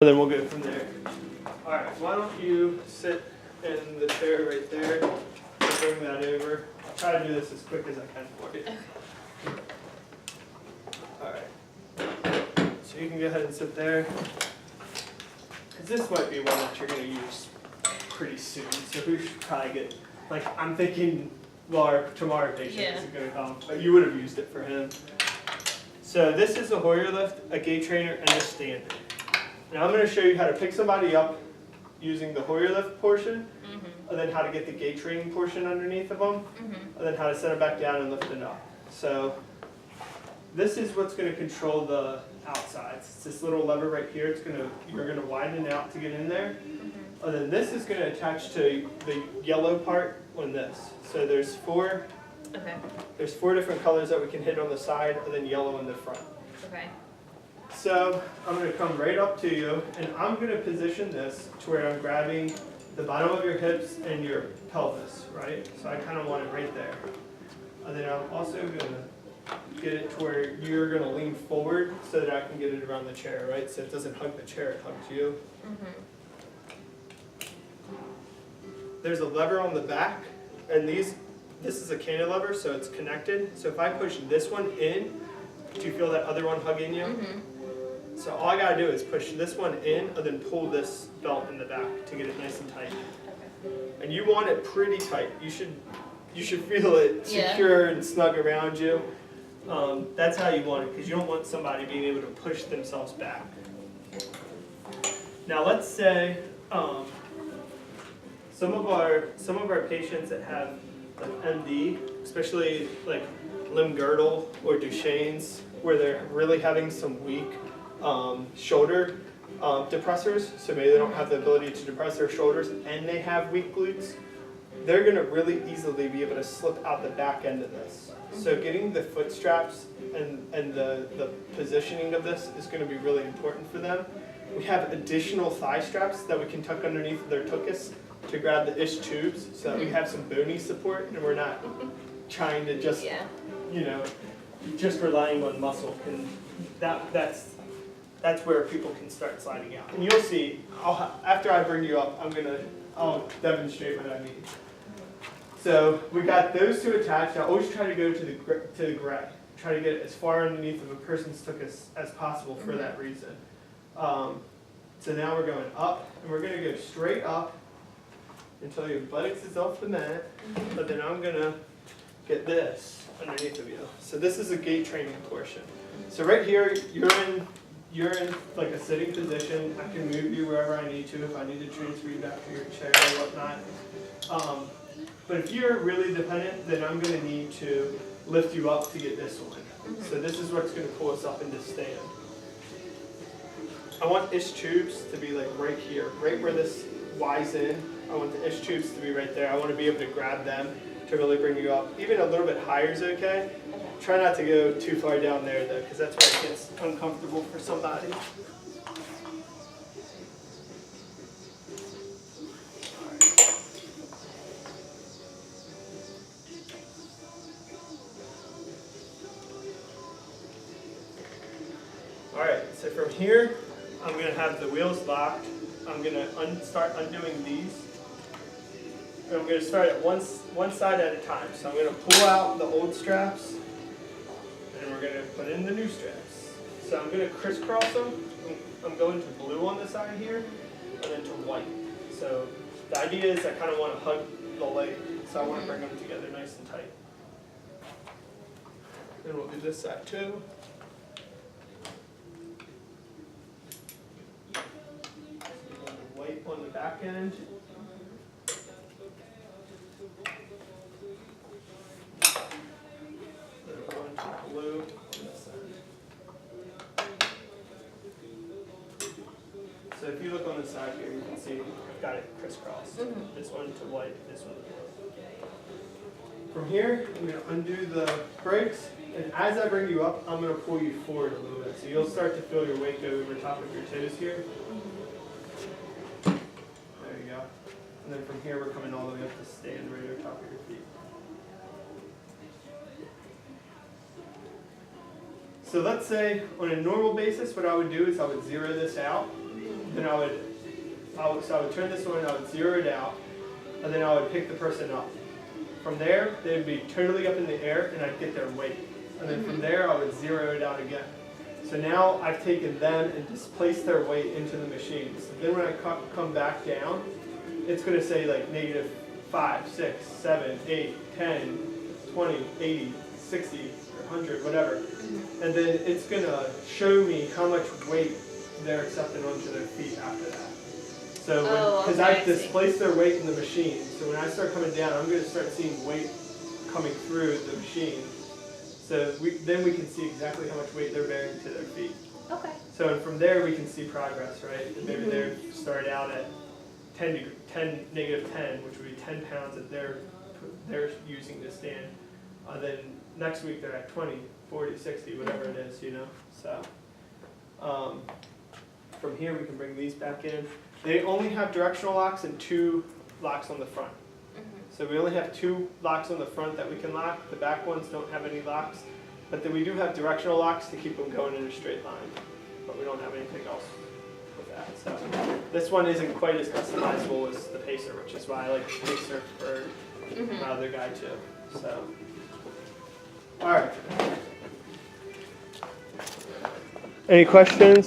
And then we'll go from there. All right, why don't you sit in the chair right there, bring that over. I'll try to do this as quick as I can for you. All right, so you can go ahead and sit there. This might be one that you're going to use pretty soon, so we should probably get, like, I'm thinking, well, our tomorrow patient isn't going to come, but you would have used it for him. So this is a Hoyer lift, a Gait Trainer, and a standard. Now I'm going to show you how to pick somebody up using the Hoyer lift portion, and then how to get the Gait training portion underneath of them, and then how to set them back down and lift it up. So this is what's going to control the outsides. It's this little lever right here. You're going to widen it out to get in there, and then this is going to attach to the yellow part on this. So there's four different colors that we can hit on the side, and then yellow in the front. Okay. So I'm going to come right up to you, and I'm going to position this to where I'm grabbing the bottom of your hips and your pelvis, right? So I kind of want it right there. And then I'm also going to get it to where you're going to lean forward so that I can get it around the chair, right? So it doesn't hug the chair, it hugs you. There's a lever on the back, and this is a cantilever, so it's connected. So if I push this one in, do you feel that other one hugging you? So all I gotta do is push this one in and then pull this belt in the back to get it nice and tight. And you want it pretty tight. You should feel it secure and snug around you. That's how you want it, because you don't want somebody being able to push themselves back. Now let's say some of our patients that have like MD, especially like limb girdle or Duchenne's, where they're really having some weak shoulder depressors, so maybe they don't have the ability to depress their shoulders and they have weak glutes, they're going to really easily be able to slip out the back end of this. So getting the foot straps and the positioning of this is going to be really important for them. We have additional thigh straps that we can tuck underneath their tuchus to grab the ish tubes, so that we have some bony support and we're not trying to just, just relying on muscle. And that's where people can start sliding out. And you'll see, after I bring you up, I'll demonstrate what I mean. So we got those two attached. Now always try to go to the gray. Try to get it as far underneath of a person's tuchus as possible for that reason. So now we're going up, and we're going to go straight up until your buttocks is off the mat, but then I'm going to get this underneath of you. So this is a gait training portion. So right here, you're in like a sitting position. I can move you wherever I need to if I need to transfer you back to your chair or whatnot. But if you're really dependent, then I'm going to need to lift you up to get this one. So this is what's going to pull us up into stand. I want ish tubes to be like right here, right where this Y's in. I want the ish tubes to be right there. I want to be able to grab them to really bring you up. Even a little bit higher is okay. Try not to go too far down there though, because that's where it gets uncomfortable for somebody. Alright, so from here, I'm going to have the wheels locked. I'm going to start undoing these. And I'm going to start at one side at a time. So I'm going to pull out the old straps, and we're going to put in the new straps. So I'm going to crisscross them. I'm going to blue on the side here, and then to white. So the idea is I kind of want to hug the leg, so I want to bring them together nice and tight. Then we'll do this side too. White on the back end. Blue on this side. So if you look on the side here, you can see I've got it crisscrossed. This one to white, this one to blue. From here, I'm going to undo the brakes, and as I bring you up, I'm going to pull you forward a little bit. So you'll start to feel your weight go over top of your toes here. There you go. And then from here, we're coming all the way up to stand right over top of your feet. So let's say on a normal basis, what I would do is I would zero this out. then I would turn this on, I would zero it out, and then I would pick the person up. From there, they would be totally up in the air, and I'd get their weight. And then from there, I would zero it out again. So now I've taken them and displaced their weight into the machine. So then when I come back down, it's going to say like negative 5, 6, 7, 8, 10, 20, 80, 60, or 100, whatever. And then it's going to show me how much weight they're accepting onto their feet after that. So because I've displaced their weight in the machine, so when I start coming down, I'm going to start seeing weight coming through the machine. So then we can see exactly how much weight they're bearing to their feet. Okay. So and from there we can see progress, right? And maybe they started out at negative 10, which would be 10 pounds that they're using to stand. Then next week they're at 20, 40, 60, whatever it is, you know. So from here we can bring these back in. They only have directional locks and 2 locks on the front. So we only have 2 locks on the front that we can lock. The back ones don't have any locks. But then we do have directional locks to keep them going in a straight line. But we don't have anything else with that. So this one isn't quite as customizable as the Pacer, which is why I like the Pacer for my other guy too. So, all right. Any questions?